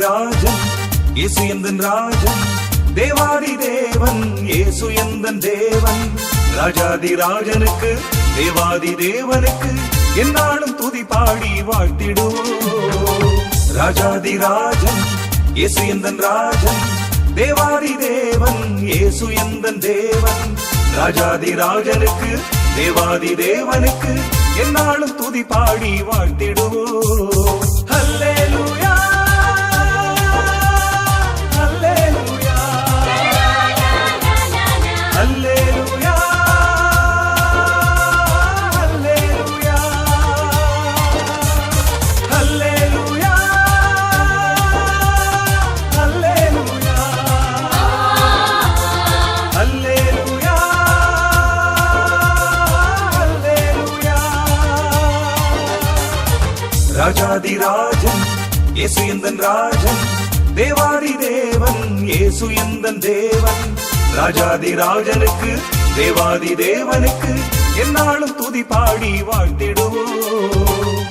ராஜன் இயேசு எந்தன் ராஜன், தேவாதி தேவன் இயேசு எந்தன் தேவன். ராஜாதி ராஜனுக்கு தேவாதி தேவனுக்கு என்னாலும் துதி பாடி வாழ்த்திடுவோம். ராஜாதி ராஜன் இயேசு எந்தன் ராஜன், தேவாதி தேவன் இயேசு எந்தன் தேவன். ராஜாதி ராஜனுக்கு தேவாதி தேவனுக்கு என்னாலும் துதி பாடி வாழ்த்திடுவோம். ஹல்லேலூயா ஹல்லேலூயா ஹல்லேலூயா ஹல்லேலூயா ஹல்லேலூயா ஹல்லேலூயா ஹல்லேலூயா ஹல்லேலூயா. ராஜாதி ராஜன் இயேசு எந்தன் ராஜன், தேவாதி தேவன் இயேசு எந்தன் தேவன். ராஜாதி ராஜனுக்கு தேவாதி தேவனுக்கு என்னாலும் துதி பாடி வாழ்த்திடுவோம்.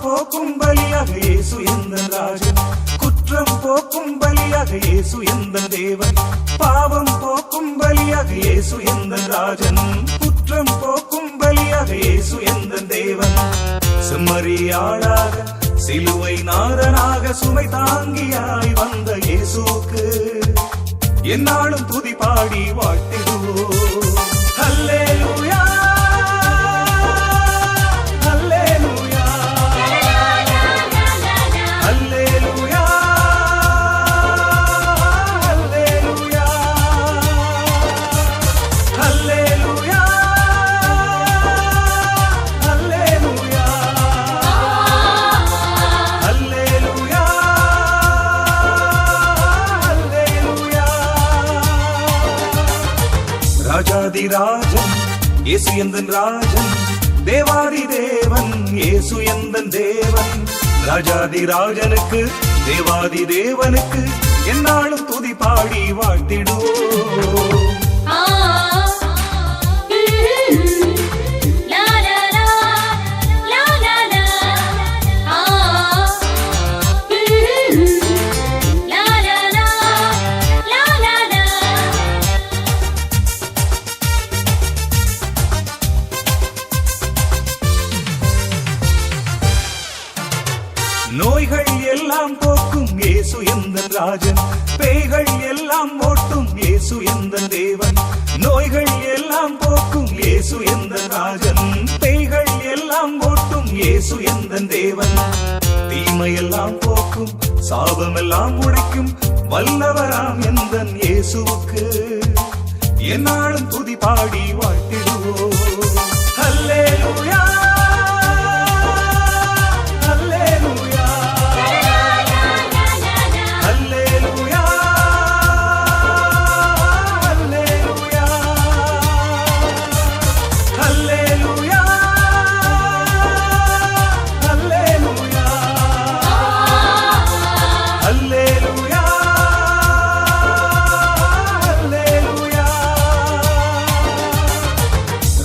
போக்கும் பலியாக இயேசு எந்தன் ராஜன், குற்றம் போக்கும் பலியாக இயேசு எந்தன் தேவன். பாவம் போக்கும் பலியாக இயேசு எந்தன் ராஜன், குற்றம் போக்கும் பலியாக இயேசு எந்தன் தேவன். செம்மறியாளாக சிலுவை நாதனாக சுமை தாங்கியாய் வந்த இயேசுவுக்கு என்னாலும் துதி பாடி வாழ்த்திடுவோம். ஹல்லேலூயா ராஜாதி ராஜன் இயேசு எந்தன் ராஜன், தேவாதி தேவன் இயேசு எந்தன் தேவன். ராஜாதி ராஜனுக்கு தேவாதி தேவனுக்கு என்னாலும் துதி பாடி வாழ்த்திடுவோம். நோய்கள் எல்லாம் போக்கும் இயேசு எந்தன் ராஜன், பேய்கள் எல்லாம் ஓட்டும் இயேசு எந்தன் தேவன். நோய்கள் எல்லாம் போக்கும் இயேசு எந்தன் ராஜன், பேய்கள் எல்லாம் ஓட்டும் இயேசு எந்தன் தேவன். தீமையெல்லாம் போக்கும் சாபமெல்லாம் உடைக்கும் வல்லவராம் எந்தன் இயேசுவுக்கு என்னாலும் துதி பாடி வாழ்த்திடுவோம். ஹல்லேலூயா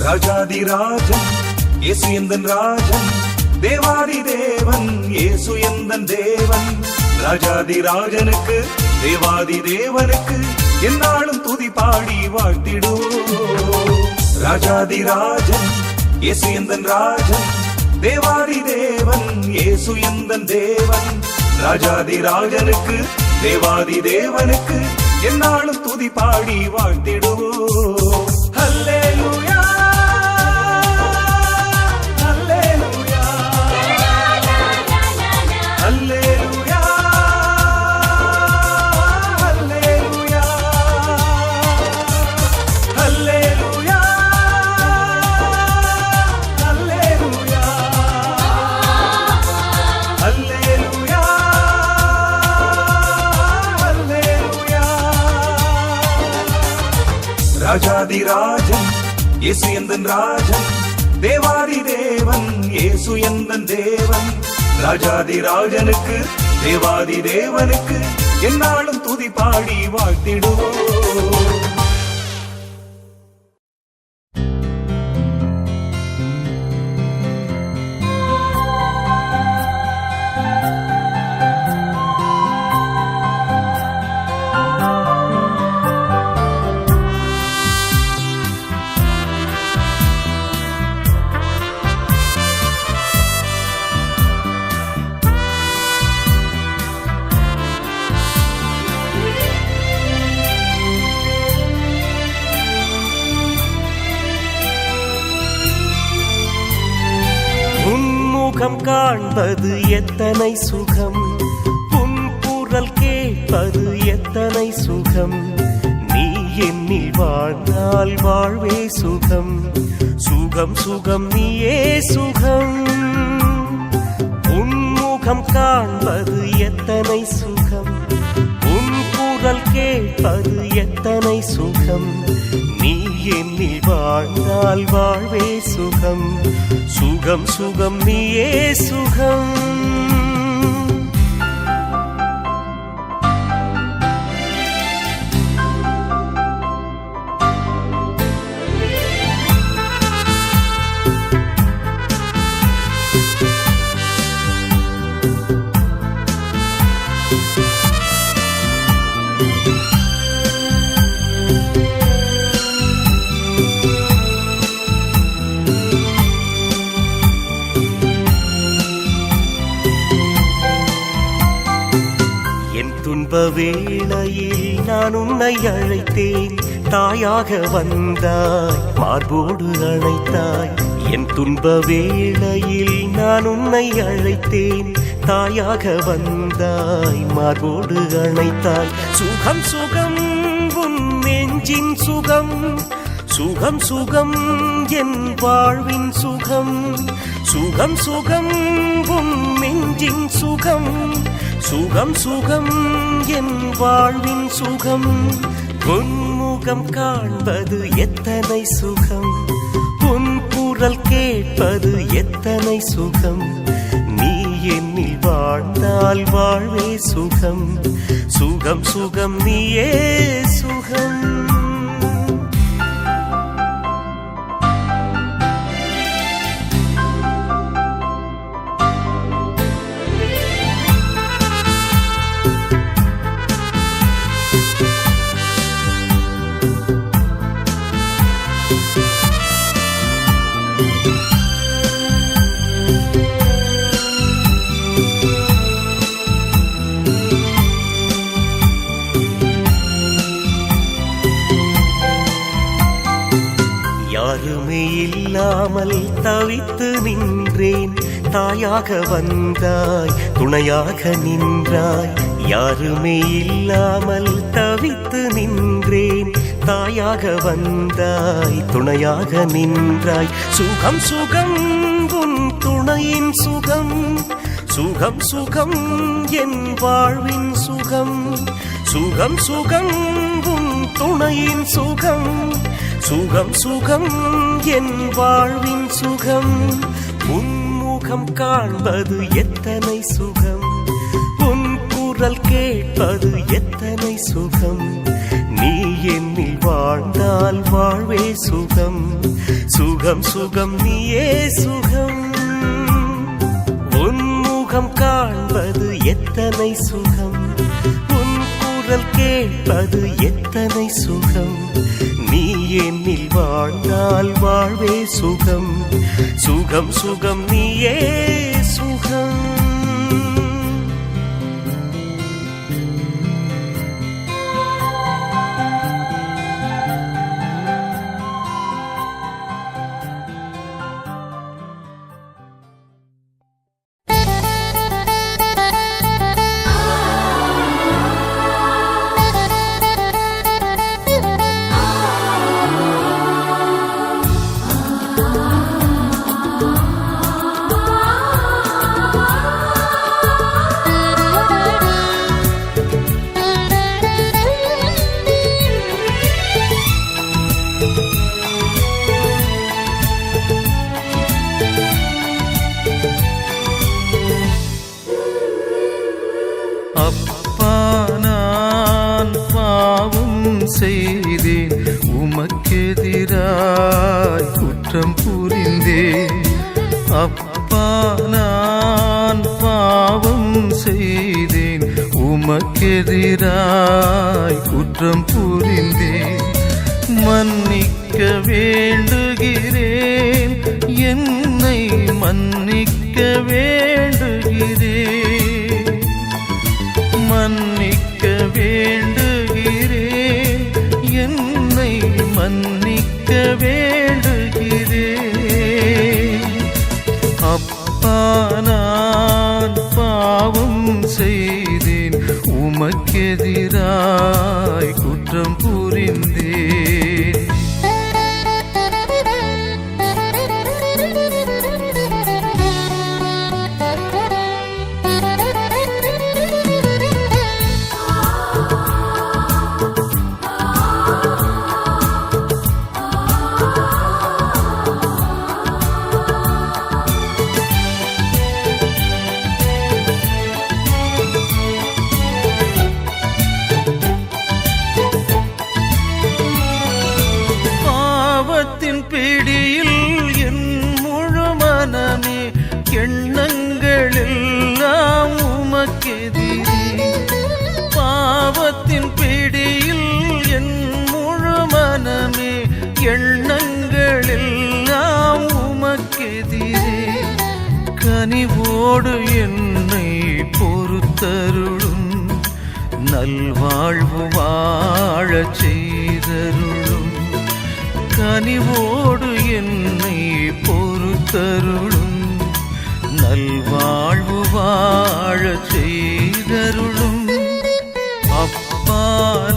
ராஜாதி ராஜன் இயேசு எந்தன் ராஜன், தேவாதி தேவன் இயேசு எந்தன் தேவன். ராஜாதி ராஜனுக்கு தேவாதி தேவனுக்கு என்னாலும் துதி பாடி வாழ்த்திடுவோம். ராஜாதி ராஜன் இயேசு எந்தன் ராஜன், தேவாதி தேவன் இயேசு எந்தன் தேவன். ராஜாதி ராஜனுக்கு தேவாதி தேவனுக்கு என்னாலும் துதி பாடி வாழ்த்திடுவோம். ஹல்லேலூயா ஹல்லேலூயா ஹல்லேலூயா ஹல்லேலூயா ஹல்லேலூயா ஹல்லேலூயா ஹல்லேலூயா ஹல்லேலூயா. ராஜாதி ராஜன் இயேசு எந்தன் ராஜன் தேவாதி தேவன், இயேசு எந்தன் தேவன் ராஜாதி ராஜனுக்கு தேவாதி தேவனுக்கு என்னாலும் துதி பாடி வாழ்த்திடுவோம். முகம் காண்பது எத்தனை சுகம், உன் குரல் கேட்பது எத்தனை சுகம். நீ என்னில் வாழ்ந்தால் வாழ்வே சுகம், சுகம் சுகம் நீயே சுகம். உன் முகம் காண்பது எத்தனை சுகம், உன் குரல் கேட்பது எத்தனை சுகம். நீ என்னில் வாழ்ந்தால் வாழ்வே சுகம், சுகம் சுகம் நீயே சுகம். துன்ப வேளையில் நான் உன்னை அழைத்தேன், தாயாக வந்தாய் மார்போடு அழைத்தாய். என் துன்ப வேளையில் நான் உன்னை அழைத்தேன், தாயாக வந்தாய் மார்போடு அழைத்தாய். சுகம் சுகம் உன் நெஞ்சின் சுகம், சுகம் சுகம் என் வாழ்வின் சுகம். சுகம் சுகம் உன் நெஞ்சின் சுகம், சுகம் சுகம் என் வாழ்வின் சுகம். உன்முகம் காண்பது எத்தனை சுகம், உன் குரல் கேட்பது எத்தனை சுகம். நீ என்னில் வாழ்ந்தால் வாழ்வே சுகம், சுகம் சுகம் நீயே சுகம். யாருமே இல்லாமல் தவித்து நின்றேன், தாயாக வந்தாய் துணையாக நின்றாய். யாருமே இல்லாமல் தவித்து நின்றேன், தாயாக வந்தாய் துணையாக நின்றாய். சுகம் சுகம் உன் துணையின் சுகம், சுகம் சுகம் என் வாழ்வின் சுகம். சுகம் சுகம் உன் துணையின் சுகம், சுகம் சுகம் என் வாழ்வின் சுகம். உன்முகம் காண்பது எத்தனை சுகம், உன் குரல் கேட்பது எத்தனை சுகம். நீ என்னில் வாழ்ந்தால் வாழ்வே சுகம், சுகம் சுகம் நீயே சுகம். உன்முகம் காண்பது எத்தனை சுகம், உன் குரல் கேட்பது எத்தனை சுகம். நீ என்னில் வாழ்ந்தால் வாழ்வே சுகம், சுகம் சுகம் நீயே சுகம். செய்தேன் உமக்கெதிராய் குற்றம் புரிந்தேன். அப்பா நான் பாவம் செய்தேன் உமக்கெதிராய் குற்றம் புரிந்தேன். மன்னிக்க வேண்டுகிறேன், என்னை மன்னிக்க வேண்டுகிறேன். மன்னிக்க வேண்டுகிறேன், என்னை மன்னிக்க வேண்டுகிறேன். அப்பா நான் பாவம் செய்தேன் உமக்கெதிராய் குற்றம் புரிந்தேன். பிடியில் என் முழு மனமே எண்ணங்கள் எல்லாம் உமக்கெதிரே. பாவத்தின் பிடியில் என் முழு மனமே எண்ணங்கள் எல்லாம் உமக்கெதிரே. கனிவோடு என்னை பொறுத்தருளும், நல்வாழ்வு வாழச் செய்தருளும். கனிவோடு என்னை பொறுத்தருளும், நல்வாழ்வு வாழச் செய்தருளும். அப்பா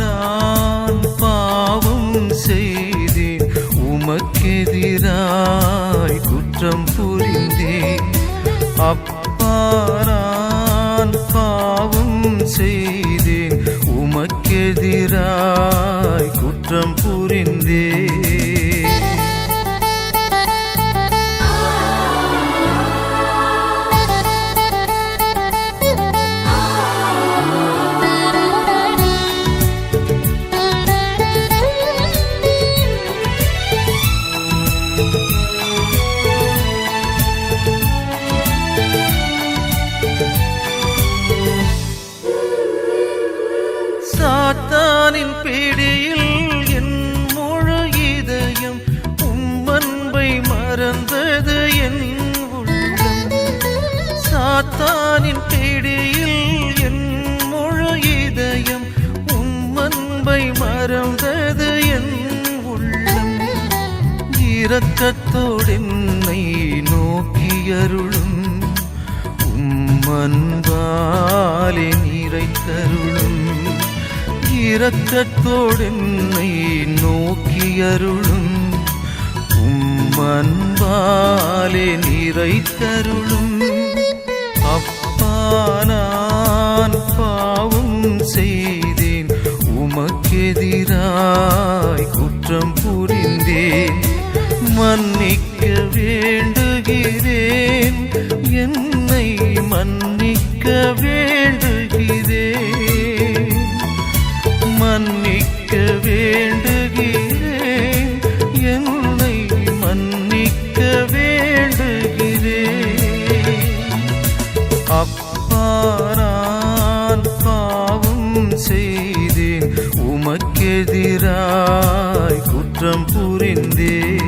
நான் பாவம் செய்தேன் உமக்கெதிராய் குற்றம் புரிந்தேன். அப்பா நான் பாவம் செய்தேன் உமக்கெதிராய் குற்றம் புரிந்தேன். சாத்தானின் பிடியில் என் முழு இதயம் உம்மன்பை மறந்தது என் உள்ளம். சாத்தானின் பிடியில் என் முழு இதயம் உம்மன்பை மறந்தது என் உள்ளம். இரக்கத்தோடு என்னை நோக்கியருளும், உம்மன்பாலே நிறைத்தருளும். இரக்கத்தோடு என்னை நோக்கியருளும், உம்மன்பாலே நிறைத்தருளும். அப்பா நான் பாவம் செய்தேன் உமக்கெதிராய் குற்றம் புரிந்தேன். மன்னிக்க வேண்டுகிறேன், என்னை மன்னிக்க வேண்டுகிறேன். மன்னிக்க வேண்டுகிறேன், என்னை மன்னிக்க வேண்டுகிறேன். அப்பா நான் பாவம் செய்தேன் உமக்கெதிராய் குற்றம் புரிந்தேன்.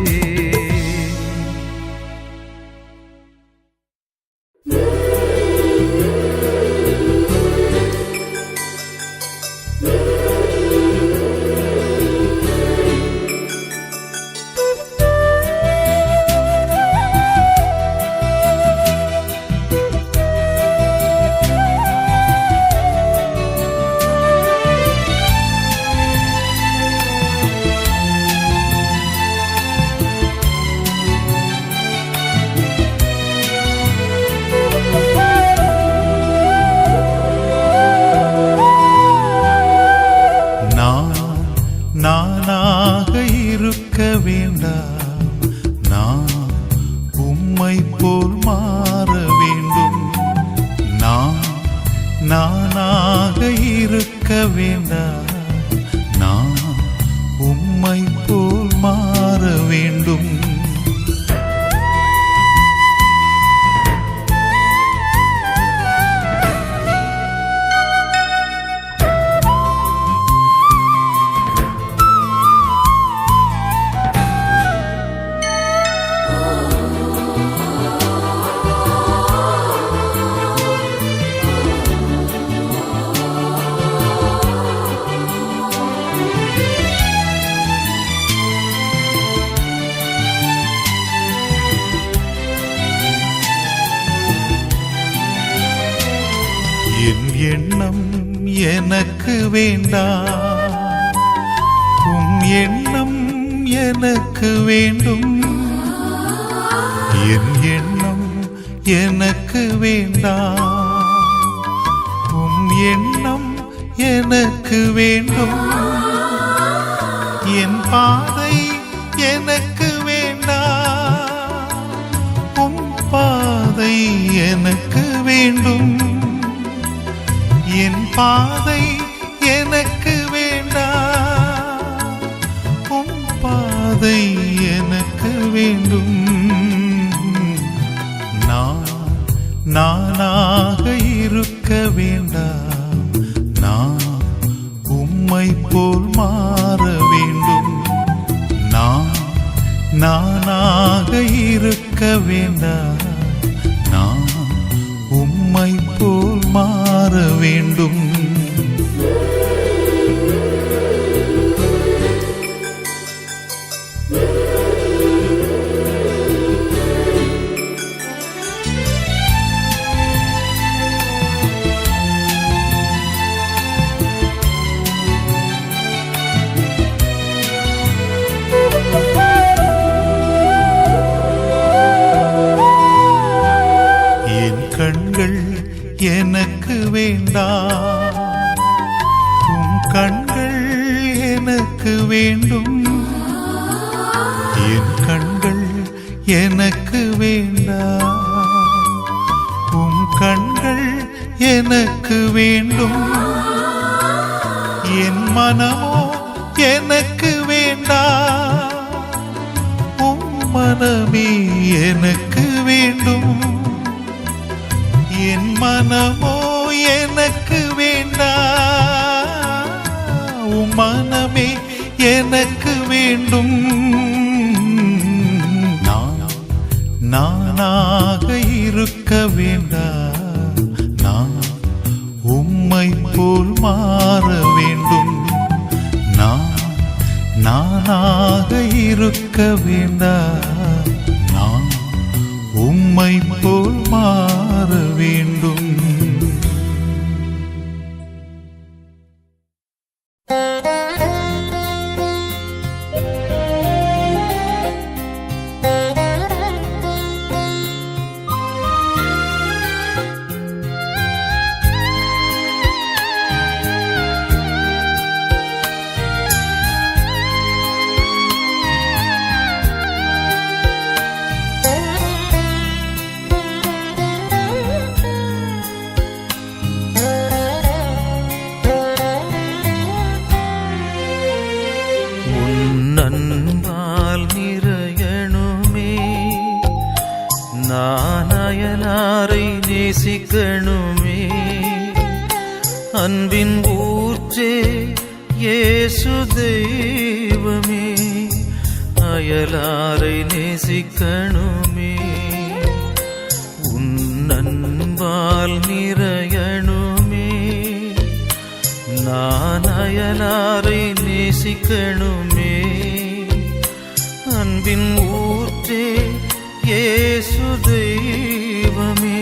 நானாக இருக்க வேண்டாம், நான் உம்மை போல் மாற வேண்டும். நானாக இருக்க வேண்டாம், நான் எண்ணம் எனக்கு வேண்டாம், உம் எண்ணம் எனக்கு வேண்டும். என் எண்ணம் எனக்கு வேண்டாம், உம் எண்ணம் எனக்கு வேண்டும். என் பாதை எனக்கு வேண்டாம், உம் பாதை எனக்கு வேண்டும். என் பாதை எனக்கு வேண்டாம், உம் பாதை எனக்கு வேண்டும். நானாக இருக்க வேண்டாம், நான் உம்மை போல் மாற வேண்டும். நானாக இருக்க வேண்டாம், நான் உம்மை போல் மாற வேண்டும். எனக்கு வேண்டாம், உம் கண்கள் எனக்கு வேண்டும். என் கண்கள் எனக்கு வேண்டாம், உம் கண்கள் எனக்கு வேண்டும். என் மனமோ எனக்கு வேண்டாம், உம் மனமே எனக்கு வேண்டும். என் மனமோ எனக்கு வேண்டாம், உம் மனமே எனக்கு வேண்டும். நானாக இருக்க வேண்டாம், நான் உம்மை போல் மாற வேண்டும். நானாக இருக்க வேண்டாம், நான் உம்மை போல் மாற வேண்டும். நேசிக்கணுமே அன்பின் ஊற்றே இயேசு தெய்வமே, அயலாரை நேசிக்கணுமே. உன் அன்பால் நிறையணுமே, நான் அயலாரை நேசிக்கணுமே. அன்பின் ஊற்றே இயேசு தெய்வமே,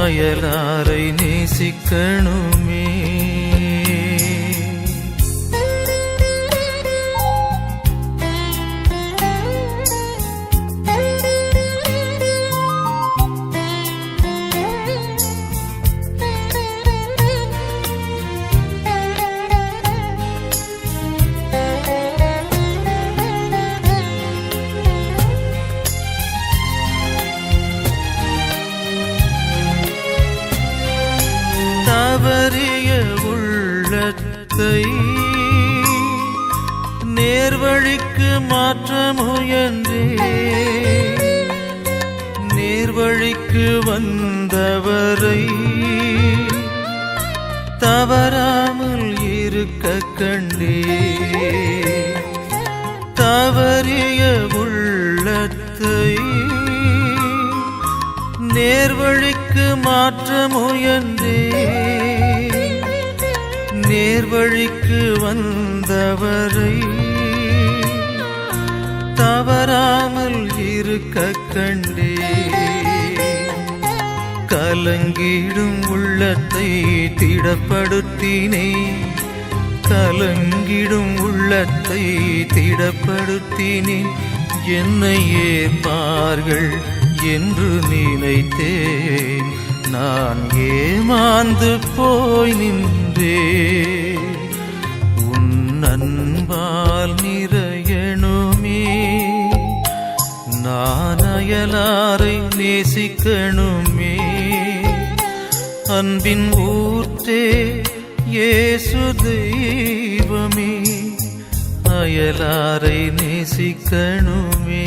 அயலாரை நேசிக்கணுமே. தவறிய உள்ளத்தை நேர்வழிக்கு மாற்ற முயன்றே, நேர்வழிக்கு வந்தவரை தவறாமல் இருக்க கண்டே. தவறிய உள்ளத்தை நேர்வழிக்கு மாற்ற முயன்றே, நேர்வழிக்கு வந்தவரை தவறாமல் இருக்க கண்டே. கலங்கிடும் உள்ளத்தை திடப்படுத்தினே, கலங்கிடும் உள்ளத்தை திடப்படுத்தினே. என்னை ஏற்பார்கள் என்று நினைத்தேன், நான் ஏமாந்து போய் நின்றே. உன் அன்பால் நிறையணுமே, நான் அயலாரை நேசிக்கணுமே. அன்பின் ஊற்றே இயேசு தெய்வமே, அயலாரை நேசிக்கணுமே.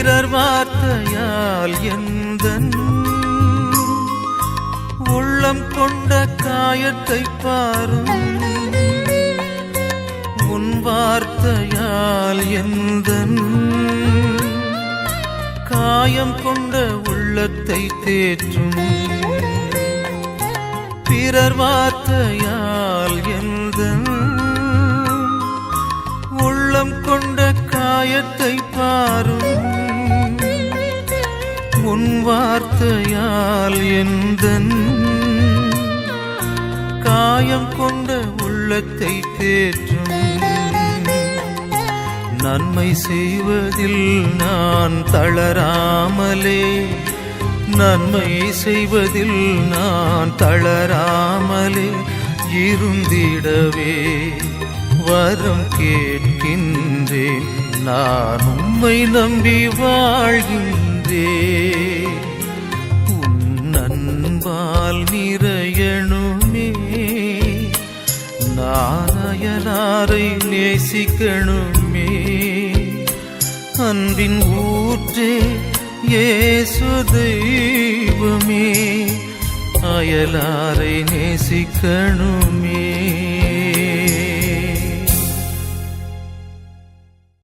பிறர் வார்த்தையால் எந்தன் உள்ளம் கொண்ட காயத்தை பாரும், உன் வார்த்தையால் எந்தன் காயம் கொண்ட உள்ளத்தை தேற்றும். பிறர் வார்த்தையால் எந்தன் உள்ளம் கொண்ட காயத்தை பாரும், உன் வார்த்தையால் எந்தன் காயம் கொண்ட உள்ளத்தை தேற்றும். நன்மை செய்வதில் நான் தளராமலே, நன்மை செய்வதில் நான் தளராமலே இருந்திடவே வரம் கேட்கின்றேன். நான் உம்மை நம்பி வாழ்கின்றேன். உன் அன்பால் நிறையணுமே, நான் அயலாரை நேசிக்கணுமே. அன்பின் ஊற்றே இயேசு தெய்வமே, அயலாரை நேசிக்கணுமே.